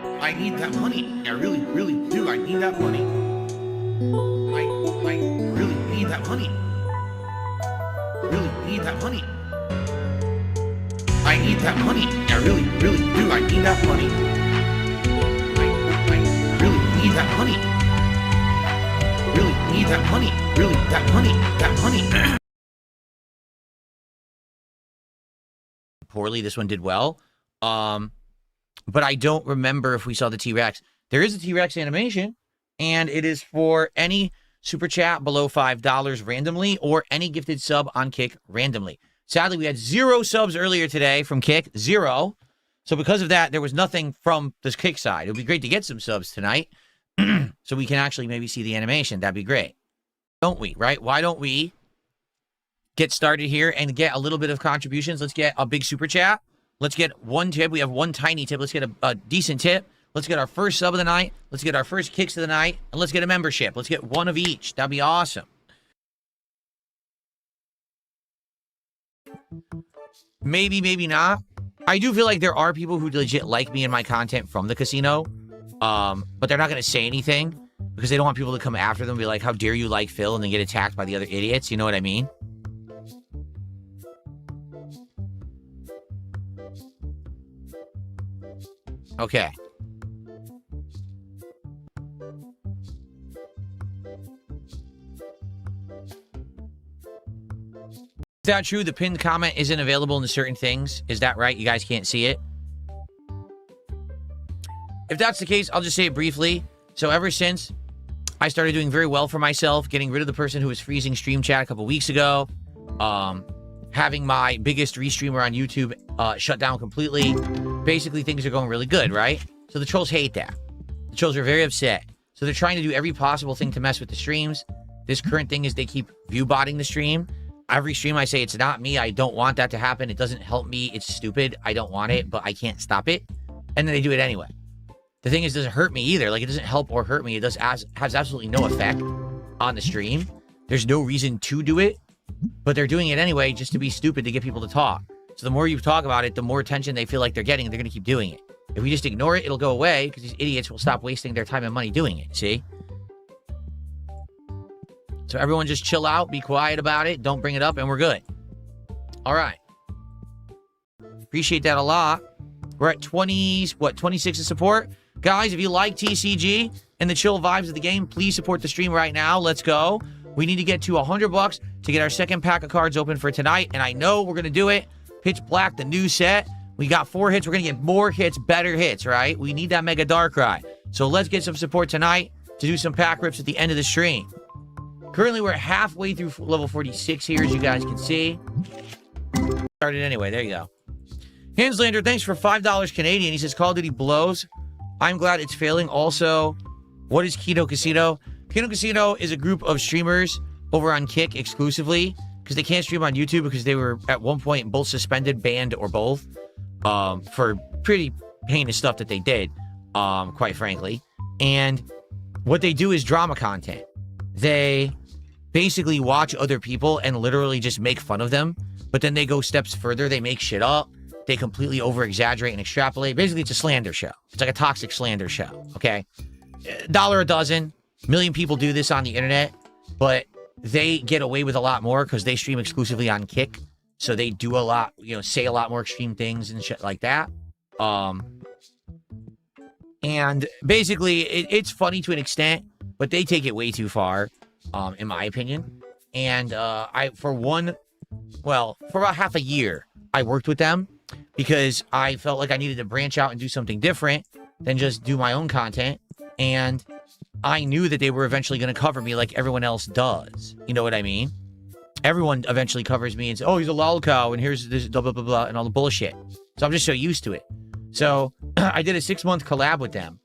I need that money. I really, really do. I need that money. I really need that money. Really need that money. I need that money. I really, really do. I need that money. I really need that money. Really need that money. Really, that money. That money. Poorly. This one did well. But I don't remember if we saw the T-Rex. There is a T-Rex animation, and it is for any super chat below $5 randomly or any gifted sub on Kick randomly. Sadly, we had 0 subs earlier today from Kick, 0. So because of that, there was nothing from this Kick side. It would be great to get some subs tonight so we can actually maybe see the animation. That'd be great. Don't we, right? Why don't we get started here and get a little bit of contributions? Let's get a big super chat. Let's get one tip. We have one tiny tip. Let's get a decent tip. Let's get our first sub of the night. Let's get our first kicks of the night. And let's get a membership. Let's get one of each. That'd be awesome. Maybe, maybe not. I do feel like there are people who legit like me and my content from the casino. But they're not going to say anything because they don't want people to come after them and be like, how dare you like Phil, and then get attacked by the other idiots. You know what I mean? Okay. Is that true? The pinned comment isn't available in certain things. Is that right? You guys can't see it? If that's the case, I'll just say it briefly. So ever since I started doing very well for myself, getting rid of the person who was freezing stream chat a couple weeks ago, having my biggest restreamer on YouTube shut down completely, basically things are going really good, right? So the trolls hate that. The trolls are very upset. So they're trying to do every possible thing to mess with the streams. This current thing is they keep view botting the stream. Every stream I say, it's not me. I don't want that to happen. It doesn't help me. It's stupid. I don't want it, but I can't stop it. And then they do it anyway. The thing is, it doesn't hurt me either. Like, it doesn't help or hurt me. It has absolutely no effect on the stream. There's no reason to do it, but they're doing it anyway just to be stupid to get people to talk. So the more you talk about it, the more attention they feel like they're getting, and they're going to keep doing it. If we just ignore it, it'll go away because these idiots will stop wasting their time and money doing it, see? So everyone just chill out, be quiet about it, don't bring it up, and we're good. All right. Appreciate that a lot. We're at 26 in support. Guys, if you like TCG and the chill vibes of the game, please support the stream right now. Let's go. We need to get to $100 to get our second pack of cards open for tonight, and I know we're going to do it. Pitch Black, the new set. We got 4 hits. We're going to get more hits, better hits, right? We need that Mega Darkrai. So let's get some support tonight to do some pack rips at the end of the stream. Currently, we're halfway through level 46 here, as you guys can see. Started anyway. There you go. Hanslander, thanks for $5 Canadian. He says, Call of Duty blows. I'm glad it's failing. Also, what is Kino Casino? Kino Casino is a group of streamers over on Kick exclusively because they can't stream on YouTube because they were at one point both suspended, banned, or both for pretty heinous stuff that they did, quite frankly. And what they do is drama content. They basically watch other people and literally just make fun of them, but then they go steps further. They make shit up. They completely over-exaggerate and extrapolate. Basically, it's a slander show. It's like a toxic slander show, okay? $1 a dozen. Million people do this on the internet, but they get away with a lot more because they stream exclusively on Kick. So they do a lot, say a lot more extreme things and shit like that. And basically, it's funny to an extent, but they take it way too far, in my opinion. And for about half a year, I worked with them because I felt like I needed to branch out and do something different than just do my own content. And I knew that they were eventually going to cover me like everyone else does. You know what I mean? Everyone eventually covers me and says, oh, he's a lolcow, and here's this blah, blah, blah, blah, and all the bullshit. So I'm just so used to it. So I did a 6-month collab with them,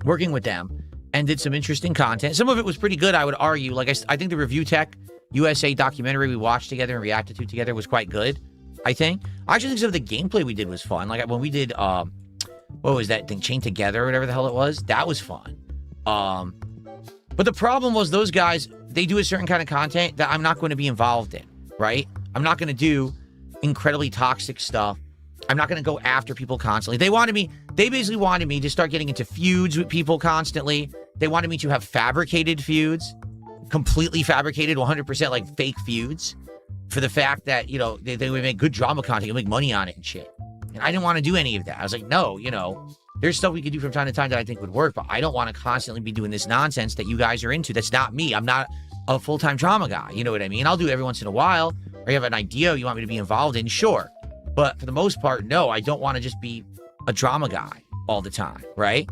working with them, and did some interesting content. Some of it was pretty good, I would argue. Like, I think the Review Tech USA documentary we watched together and reacted to together was quite good, I think. I actually think some of the gameplay we did was fun. Like, when we did, what was that thing, Chained Together or whatever the hell it was? That was fun. But the problem was those guys, they do a certain kind of content that I'm not going to be involved in, right? I'm not going to do incredibly toxic stuff. I'm not going to go after people constantly. They basically wanted me to start getting into feuds with people constantly. They wanted me to have fabricated feuds, completely fabricated, 100% like fake feuds, for the fact that, you know, they would make good drama content and make money on it and shit. And I didn't want to do any of that. I was like, no, you know, there's stuff we could do from time to time that I think would work, but I don't want to constantly be doing this nonsense that you guys are into. That's not me. I'm not a full-time drama guy. You know what I mean? I'll do it every once in a while, or you have an idea you want me to be involved in, sure. But for the most part, no, I don't want to just be a drama guy all the time, right?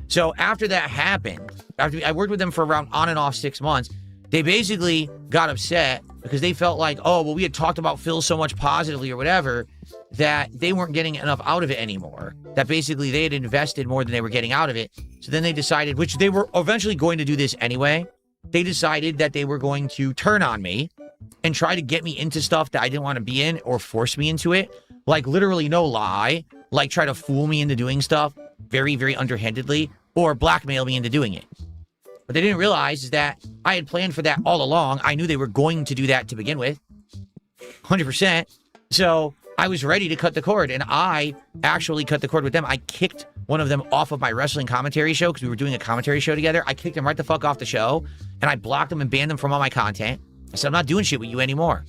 So after that happened, after I worked with them for around on and off 6 months, they basically got upset because they felt like, oh, well, we had talked about Phil so much positively or whatever that they weren't getting enough out of it anymore. That basically they had invested more than they were getting out of it. So then they decided, which they were eventually going to do this anyway, they decided that they were going to turn on me and try to get me into stuff that I didn't want to be in or force me into it. Like literally no lie, like try to fool me into doing stuff very, very underhandedly or blackmail me into doing it. What they didn't realize is that I had planned for that all along. I knew they were going to do that to begin with, 100%. So I was ready to cut the cord, and I actually cut the cord with them. I kicked one of them off of my wrestling commentary show because we were doing a commentary show together. I kicked him right the fuck off the show, and I blocked them and banned them from all my content. I said, I'm not doing shit with you anymore.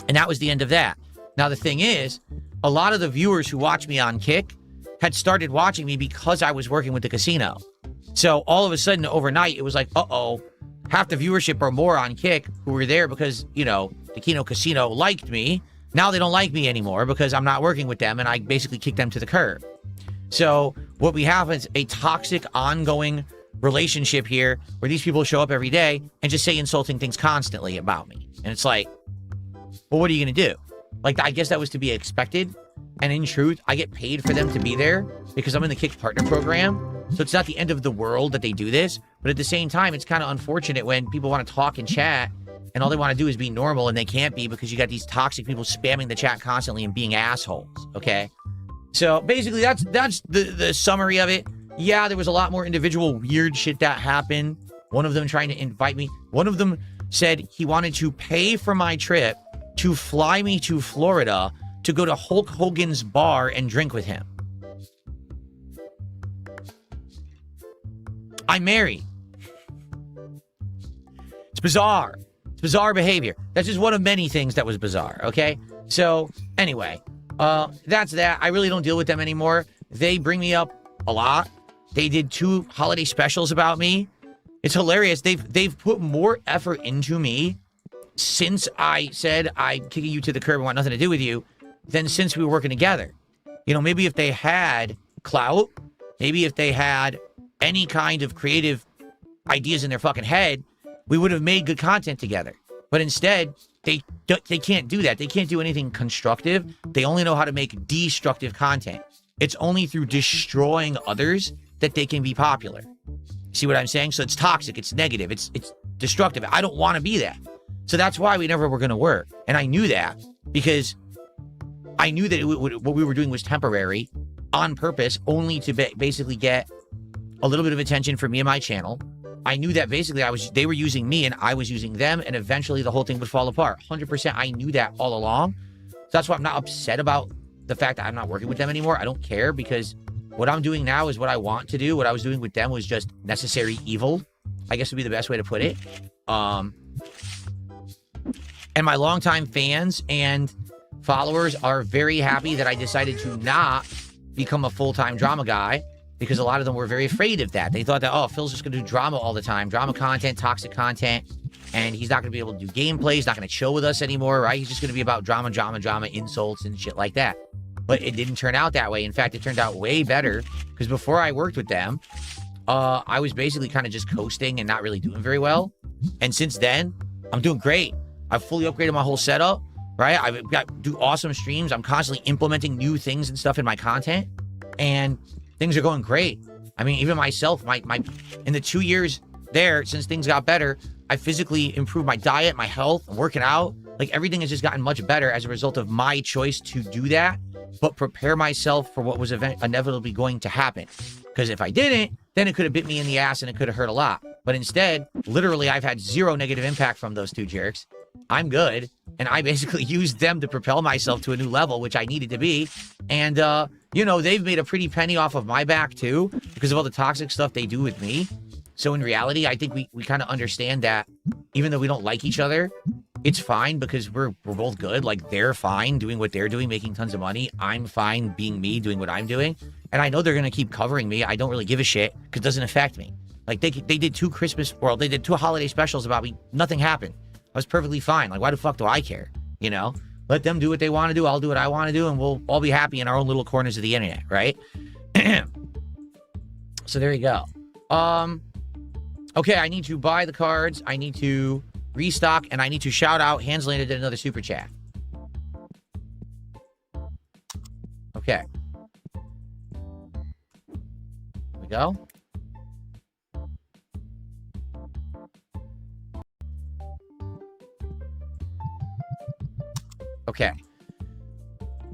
And that was the end of that. Now, the thing is, a lot of the viewers who watch me on Kick had started watching me because I was working with the casino. So all of a sudden, overnight, it was like, uh-oh, half the viewership or more on Kick who were there because, you know, the Kino Casino liked me. Now they don't like me anymore because I'm not working with them, and I basically kicked them to the curb. So what we have is a toxic, ongoing relationship here where these people show up every day and just say insulting things constantly about me. And it's like, well, what are you going to do? Like, I guess that was to be expected. And in truth, I get paid for them to be there because I'm in the Kick Partner Program. So it's not the end of the world that they do this. But at the same time, it's kind of unfortunate when people want to talk and chat and all they want to do is be normal, and they can't be because you got these toxic people spamming the chat constantly and being assholes, okay? So basically, that's the summary of it. Yeah, there was a lot more individual weird shit that happened. One of them trying to invite me. One of them said he wanted to pay for my trip to fly me to Florida to go to Hulk Hogan's bar and drink with him. I'm married. It's bizarre. It's bizarre behavior. That's just one of many things that was bizarre, okay? So, anyway, that's that. I really don't deal with them anymore. They bring me up a lot. They did 2 holiday specials about me. It's hilarious. They've put more effort into me since I said I'm kicking you to the curb and want nothing to do with you than since we were working together. You know, maybe if they had clout, maybe if they had any kind of creative ideas in their fucking head, we would have made good content together. But instead, they can't do that. They can't do anything constructive. They only know how to make destructive content. It's only through destroying others that they can be popular. See what I'm saying? So it's toxic. It's negative. It's destructive. I don't want to be that. So that's why we never were going to work. And I knew that because I knew that what we were doing was temporary on purpose, only to basically get a little bit of attention for me and my channel. I knew that basically they were using me and I was using them, and eventually the whole thing would fall apart. 100%. I knew that all along. So that's why I'm not upset about the fact that I'm not working with them anymore. I don't care because what I'm doing now is what I want to do. What I was doing with them was just necessary evil, I guess would be the best way to put it. And my longtime fans and followers are very happy that I decided to not become a full-time drama guy, because a lot of them were very afraid of that. They thought that, oh, Phil's just going to do drama all the time, drama content, toxic content, and he's not going to be able to do gameplay. He's not going to chill with us anymore, right? He's just going to be about drama, insults, and shit like that. But it didn't turn out that way. In fact, it turned out way better, because before I worked with them, I was basically kind of just coasting and not really doing very well. And since then, I'm doing great. I've fully upgraded my whole setup, right? I've got do awesome streams. I'm constantly implementing new things and stuff in my content, and things are going great. I mean, even myself, my in the 2 years there, since things got better, I physically improved my diet, my health, working out. Like, everything has just gotten much better as a result of my choice to do that, but prepare myself for what was inevitably going to happen. Because if I didn't, then it could have bit me in the ass and it could have hurt a lot. But instead, literally, I've had 0 negative impact from those 2 jerks. I'm good. And I basically used them to propel myself to a new level, which I needed to be. And, you know, they've made a pretty penny off of my back, too, because of all the toxic stuff they do with me. So in reality, I think we kind of understand that even though we don't like each other, it's fine because we're both good. Like, they're fine doing what they're doing, making tons of money. I'm fine being me, doing what I'm doing. And I know they're going to keep covering me. I don't really give a shit because it doesn't affect me. Like, they did two they did 2 holiday specials about me. Nothing happened. I was perfectly fine. Like, why the fuck do I care? You know? Let them do what they want to do. I'll do what I want to do, and we'll all be happy in our own little corners of the internet, right? So there you go. Okay, I need to buy the cards. I need to restock, and I need to shout out Hanslanded did another super chat. Okay. Here we go. Okay.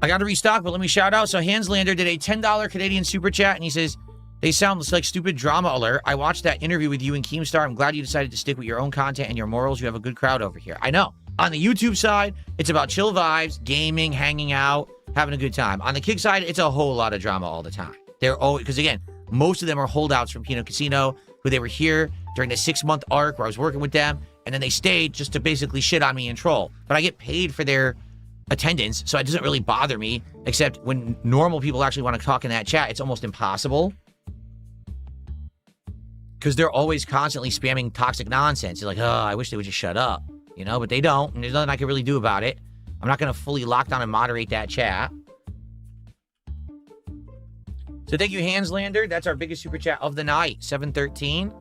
I got to restock, but let me shout out. So Hanslander did a $10 Canadian super chat, and he says, they sound like stupid drama alert. I watched that interview with you and Keemstar. I'm glad you decided to stick with your own content and your morals. You have a good crowd over here. I know. On the YouTube side, it's about chill vibes, gaming, hanging out, having a good time. On the Kick side, it's a whole lot of drama all the time. They're always, because again, most of them are holdouts from Kino Casino, who they were here during the 6-month arc where I was working with them, and then they stayed just to basically shit on me and troll. But I get paid for their attendance, so it doesn't really bother me, except when normal people actually want to talk in that chat, it's almost impossible. Because they're always constantly spamming toxic nonsense. You're like, oh, I wish they would just shut up. You know, but they don't, and there's nothing I can really do about it. I'm not going to fully lock down and moderate that chat. So thank you, Hanslander. That's our biggest super chat of the night, 713.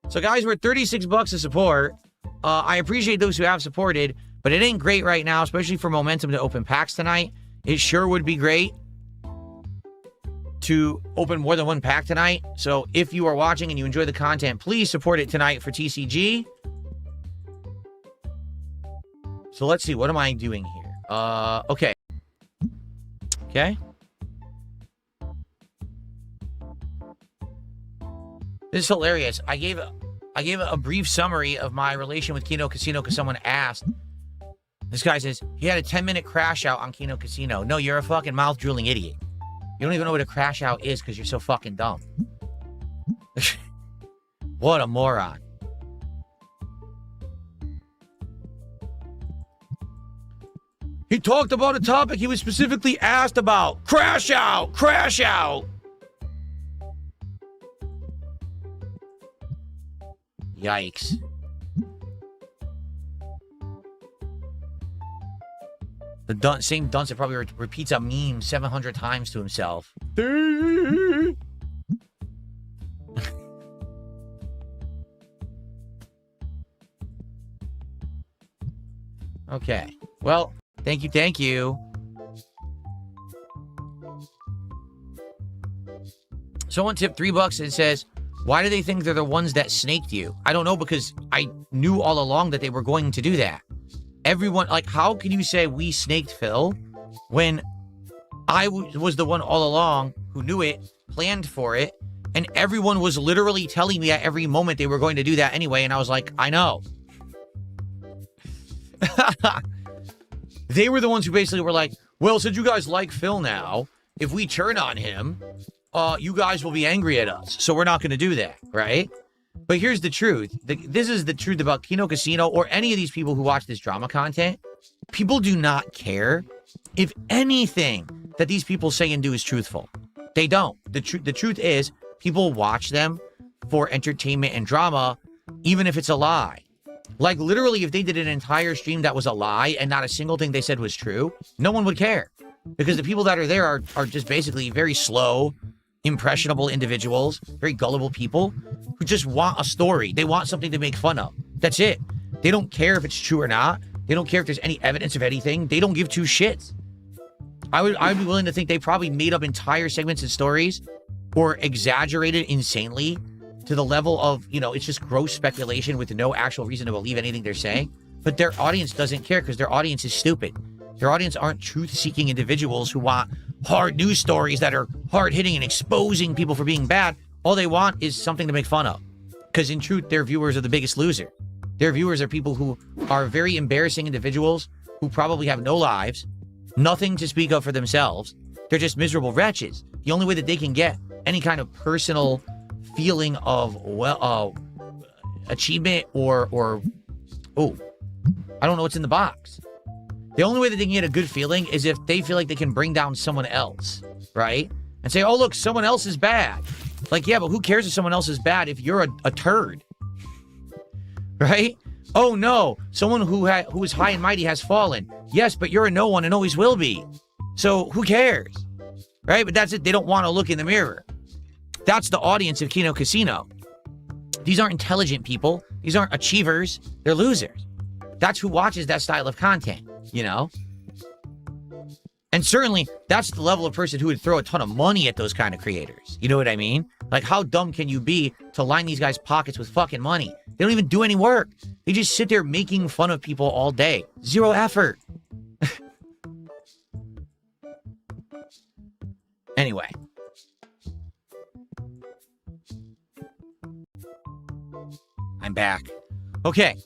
So guys, we're at 36 bucks to support. I appreciate those who have supported, but it ain't great right now, especially for momentum to open packs tonight. It sure would be great to open more than one pack tonight. So if you are watching and you enjoy the content, please support it tonight for TCG. So let's see, what am I doing here? Okay. Okay. This is hilarious. I gave a brief summary of my relation with Kino Casino because someone asked. This guy says, he had a 10-minute crash out on Kino Casino. No, you're a fucking mouth-drooling idiot. You don't even know what a crash out is because you're so fucking dumb. What a moron. He talked about a topic he was specifically asked about. Crash out! Crash out! Yikes. The same dunce that probably repeats a meme 700 times to himself. Okay. Well, thank you, thank you. Someone tipped $3 and says, why do they think they're the ones that snaked you? I don't know, because I knew all along that they were going to do that. Everyone, like, how can you say we snaked Phil when I was the one all along who knew it, planned for it, and everyone was literally telling me at every moment they were going to do that anyway, and I was like, I know. They were the ones who basically were like, well, since you guys like Phil now, if we turn on him, you guys will be angry at us, so we're not going to do that, right? But here's the truth. This is the truth about Kino Casino or any of these people who watch this drama content. People do not care if anything that these people say and do is truthful. They don't. The truth is, people watch them for entertainment and drama, even if it's a lie. Like, literally, if they did an entire stream that was a lie and not a single thing they said was true, no one would care. Because the people that are there are just basically very slow, impressionable individuals, very gullible people who just want a story. They want something to make fun of. That's it. They don't care if it's true or not. They don't care if there's any evidence of anything. They don't give two shits. I would be willing to think they probably made up entire segments and stories or exaggerated insanely to the level of, you know, it's just gross speculation with no actual reason to believe anything they're saying. But their audience doesn't care because their audience is stupid. Their audience aren't truth-seeking individuals who want hard news stories that are hard-hitting and exposing people for being bad. All they want is something to make fun of. Because in truth, their viewers are the biggest loser. Their viewers are people who are very embarrassing individuals who probably have no lives, nothing to speak of for themselves. They're just miserable wretches. The only way that they can get any kind of personal feeling of achievement or I don't know what's in the box. The only way that they can get a good feeling is if they feel like they can bring down someone else, right? And say, oh, look, someone else is bad. Like, yeah, but who cares if someone else is bad if you're a turd, right? Oh, no, someone who is high and mighty has fallen. Yes, but you're a no one and always will be. So who cares, right? But that's it. They don't want to look in the mirror. That's the audience of Kino Casino. These aren't intelligent people. These aren't achievers. They're losers. That's who watches that style of content, you know? And certainly, that's the level of person who would throw a ton of money at those kind of creators. You know what I mean? Like, how dumb can you be to line these guys' pockets with fucking money? They don't even do any work. They just sit there making fun of people all day. Zero effort. Anyway. I'm back. Okay.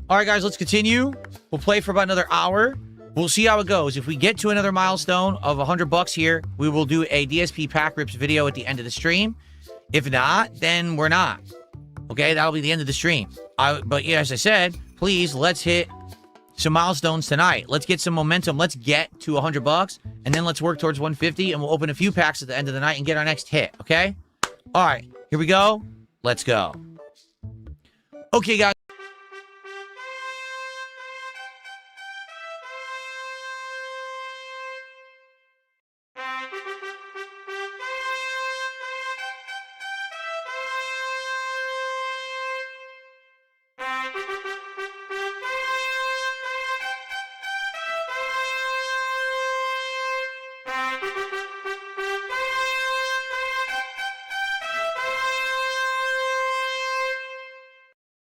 All right, guys, let's continue. We'll play for about another hour. We'll see how it goes. If we get to another milestone of $100 here, we will do a DSP pack rips video at the end of the stream. If not, then we're not. Okay, that'll be the end of the stream. But yeah, as I said, please, let's hit some milestones tonight. Let's get some momentum. Let's get to $100, and then let's work towards 150, and we'll open a few packs at the end of the night and get our next hit, okay? All right, here we go. Let's go. Okay, guys.